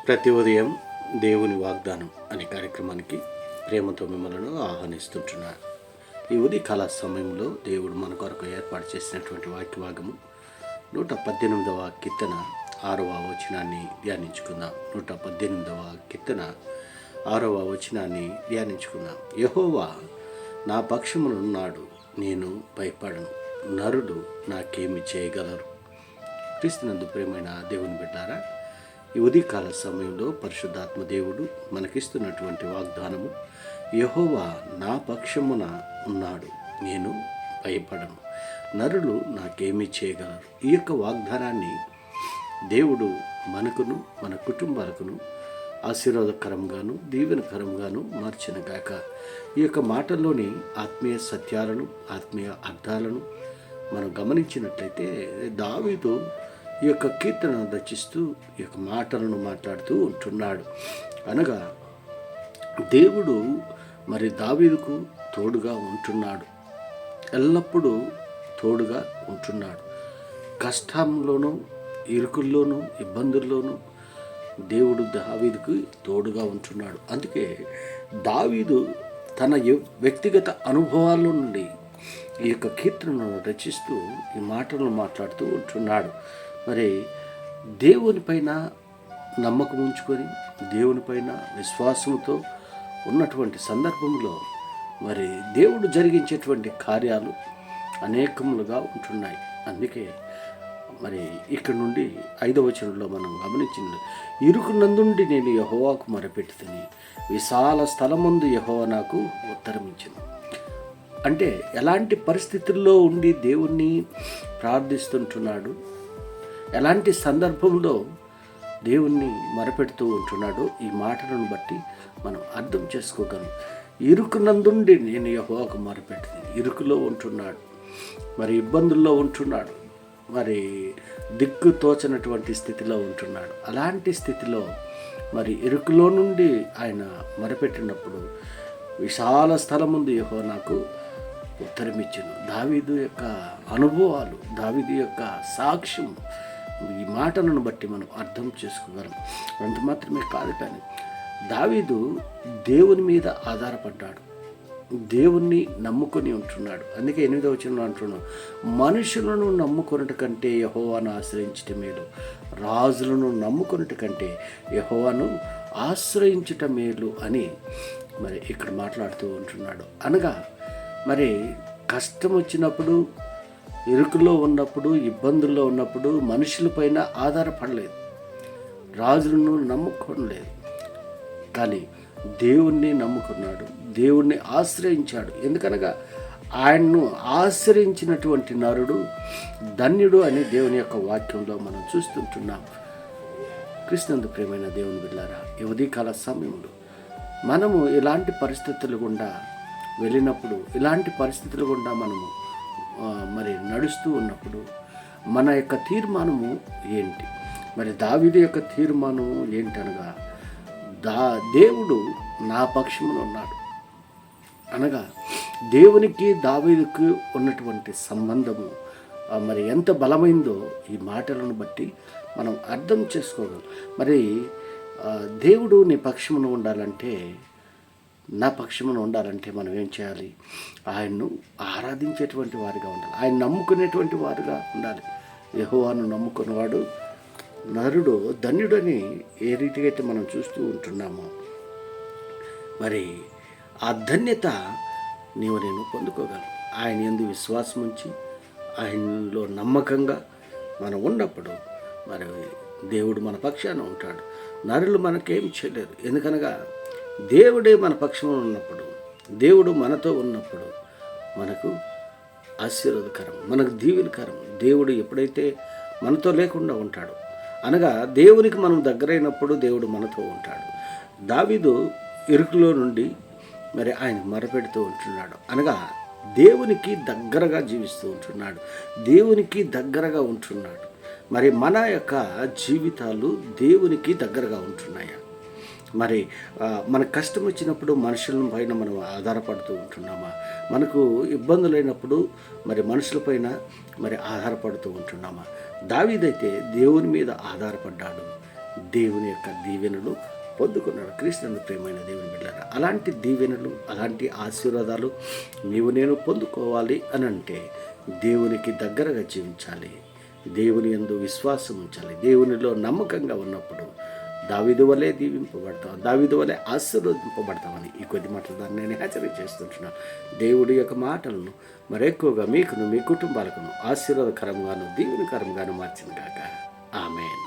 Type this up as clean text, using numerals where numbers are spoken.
ప్రతి ఉదయం దేవుని వాగ్దానం అనే కార్యక్రమానికి ప్రేమతో మిమ్మల్ని ఆహ్వానిస్తుంటున్నాను. ఈ ఉదయకాల సమయంలో దేవుడు మన కొరకు ఏర్పాటు చేసినటువంటి వాక్యభాగము 118వ కీర్తన 6వ వచనాన్ని ధ్యానించుకుందాం. 118వ కీర్తన 6వ వచనాన్ని ధ్యానించుకుందాం. యెహోవా నా పక్షమునున్నాడు, నేను భయపడను, నరుడు నాకేమి చేయగలరు. క్రీస్తునందు ప్రేమైన దేవుని బిడ్డారా, ఈ ఉదయకాల సమయంలో పరిశుద్ధాత్మ దేవుడు మనకిస్తున్నటువంటి వాగ్దానము, యెహోవా నా పక్షమున ఉన్నాడు, నేను భయపడను, నరులు నాకేమీ చేయగలరు. ఈ యొక్క వాగ్దానాన్ని దేవుడు మనకును మన కుటుంబాలకును ఆశీర్వాదకరంగాను దీవెనకరంగాను మార్చిన గాక. ఈ యొక్క మాటల్లోని ఆత్మీయ సత్యాలను ఆత్మీయ అర్థాలను మనం గమనించినట్లయితే దావీదు ఈ యొక్క కీర్తనను రచిస్తూ ఈ యొక్క మాటలను మాట్లాడుతూ ఉంటున్నాడు. అనగా దేవుడు మరి దావీదుకు తోడుగా ఉంటున్నాడు, ఎల్లప్పుడూ తోడుగా ఉంటున్నాడు. కష్టంలోనూ ఇరుకుల్లోనూ ఇబ్బందుల్లోనూ దేవుడు దావీదుకు తోడుగా ఉంటున్నాడు. అందుకే దావీదు తన వ్యక్తిగత అనుభవాల్లో నుండి ఈ యొక్క కీర్తనను రచిస్తూ ఈ మాటలను మాట్లాడుతూ ఉంటున్నాడు. మరి దేవునిపైన నమ్మకం ఉంచుకొని దేవునిపైన విశ్వాసంతో ఉన్నటువంటి సందర్భంలో మరి దేవుడు జరిగించేటువంటి కార్యాలు అనేకములుగా ఉంటున్నాయి. అందుకే మరి ఇక్కడ నుండి 5వ వచనంలో మనం గమనించింది, ఇరుకునందుండి నేను యెహోవాకు మొరపెట్టుకొని విశాల స్థలమందు యెహోవా నాకు ఉత్తరమిచ్చెను. అంటే ఎలాంటి పరిస్థితుల్లో ఉండి దేవుణ్ణి ప్రార్థిస్తుంటున్నాడు, ఎలాంటి సందర్భంలో దేవుణ్ణి మొరపెడుతూ ఉంటున్నాడో ఈ మాటలను బట్టి మనం అర్థం చేసుకోగలం. ఇరుకునందుండి నేను యెహోవాకు మొరపెట్టుకొని, ఇరుకులో ఉంటున్నాడు, మరి ఇబ్బందుల్లో ఉంటున్నాడు, మరి దిక్కు తోచనటువంటి స్థితిలో ఉంటున్నాడు. అలాంటి స్థితిలో మరి ఇరుకులో నుండి ఆయన మొరపెట్టినప్పుడు విశాల స్థలం ముందు యెహోవా నాకు ఉత్తరమిచ్చెను. దావీదు యొక్క అనుభవాలు, దావీదు యొక్క సాక్ష్యం ఈ మాటలను బట్టి మనం అర్థం చేసుకోగలం. అంత మాత్రమే కాదు, కానీ దావీదు దేవుని మీద ఆధారపడ్డాడు, దేవుణ్ణి నమ్ముకొని ఉంటున్నాడు. అందుకే 8వ వచనంలో అంటున్నాడు, మనుషులను నమ్ముకొనుట కంటే యెహోవాను ఆశ్రయించుట మేలు, రాజులను నమ్ముకొనుట కంటే యెహోవాను ఆశ్రయించుట మేలు అని మరి ఇక్కడ మాట్లాడుతూ ఉంటున్నాడు. అనగా మరి కష్టం వచ్చినప్పుడు, ఇరుకులో ఉన్నప్పుడు, ఇబ్బందుల్లో ఉన్నప్పుడు మనుషులపైన ఆధారపడలేదు, రాజులను నమ్ముకోలేదు, కానీ దేవుణ్ణి నమ్ముకున్నాడు, దేవుణ్ణి ఆశ్రయించాడు. ఎందుకనగా ఆయన్ను ఆశ్రయించినటువంటి నరుడు ధన్యుడు అని దేవుని యొక్క వాక్యంలో మనం చూస్తుంటున్నాం. క్రీస్తునందు ప్రియమైన దేవుని బిడ్డలారా, ఈ ఉదయకాల సమయంలో మనము ఇలాంటి పరిస్థితులు గుండా వెళ్ళినప్పుడు, ఇలాంటి పరిస్థితులు గుండా మనము మరి నడుస్తూ ఉన్నప్పుడు మన యొక్క తీర్మానము ఏంటి? మరి దావీదు యొక్క తీర్మానము ఏంటనగా, దేవుడు నా పక్షమున ఉన్నాడు. అనగా దేవునికి దావీదుకు ఉన్నటువంటి సంబంధము మరి ఎంత బలమైందో ఈ మాటలను బట్టి మనం అర్థం చేసుకోగలం. మరి దేవుడు నీ పక్షమున ఉండాలంటే, నా పక్షమున ఉండాలంటే మనం ఏం చేయాలి? ఆయన్ను ఆరాధించేటువంటి వారిగా ఉండాలి, ఆయన నమ్ముకునేటువంటి వారుగా ఉండాలి. యెహోవాను నమ్ముకున్నవాడు నరుడు ధన్యుడని ఏ రీతిగా అయితే మనం చూస్తూ ఉంటున్నామో, మరి ఆ ధన్యత నీవు నేను పొందుకోగలం. ఆయన యందు విశ్వాసం ఉంచి ఆయనలో నమ్మకంగా మనం ఉన్నప్పుడు మరి దేవుడు మన పక్షాన ఉంటాడు, నరులు మనకేం చేయలేరు. ఎందుకనగా దేవుడే మన పక్షంలో ఉన్నప్పుడు, దేవుడు మనతో ఉన్నప్పుడు మనకు ఆశీర్వాదకరం, మనకు దీవెనకరం. దేవుడు ఎప్పుడైతే మనతో లేకుండా ఉంటాడు, అనగా దేవునికి మనం దగ్గరైనప్పుడు దేవుడు మనతో ఉంటాడు. దావీదు ఇరుకులో నుండి మరి ఆయన మొరపెడుతూ ఉంటున్నాడు, అనగా దేవునికి దగ్గరగా జీవిస్తూ ఉంటున్నాడు, దేవునికి దగ్గరగా ఉంటున్నాడు. మరి మన యొక్క జీవితాలు దేవునికి దగ్గరగా ఉంటున్నాయా? మరి మన కష్టం వచ్చినప్పుడు మనుషుల పైన మనం ఆధారపడుతూ ఉంటున్నామా? మనకు ఇబ్బందులైనప్పుడు మరి మనుషులపైన మరి ఆధారపడుతూ ఉంటున్నామా? దావీదైతే దేవుని మీద ఆధారపడ్డాడు, దేవుని యొక్క దీవెనలు పొందుకున్నాడు. క్రీస్తునందు ప్రియమైన దేవుని బిడ్డలారా, అలాంటి దీవెనలు, అలాంటి ఆశీర్వాదాలు నేను పొందుకోవాలి అని అంటే దేవునికి దగ్గరగా జీవించాలి, దేవుని యందు విశ్వాసం ఉంచాలి. దేవునిలో నమ్మకంగా ఉన్నప్పుడు దావీదు వలె దీవింపబడతాం, దావీదు వలె ఆశీర్వదింపబడతామని ఈ కొద్ది మాటలు దాన్ని నేను హెచ్చరిక చేస్తుంటున్నాను. దేవుడి యొక్క మాటలను మరెక్కువగా మీకును మీ కుటుంబాలకును ఆశీర్వాదకరంగాను దీవెనకరంగాను మార్చిన కాక. ఆమేన్.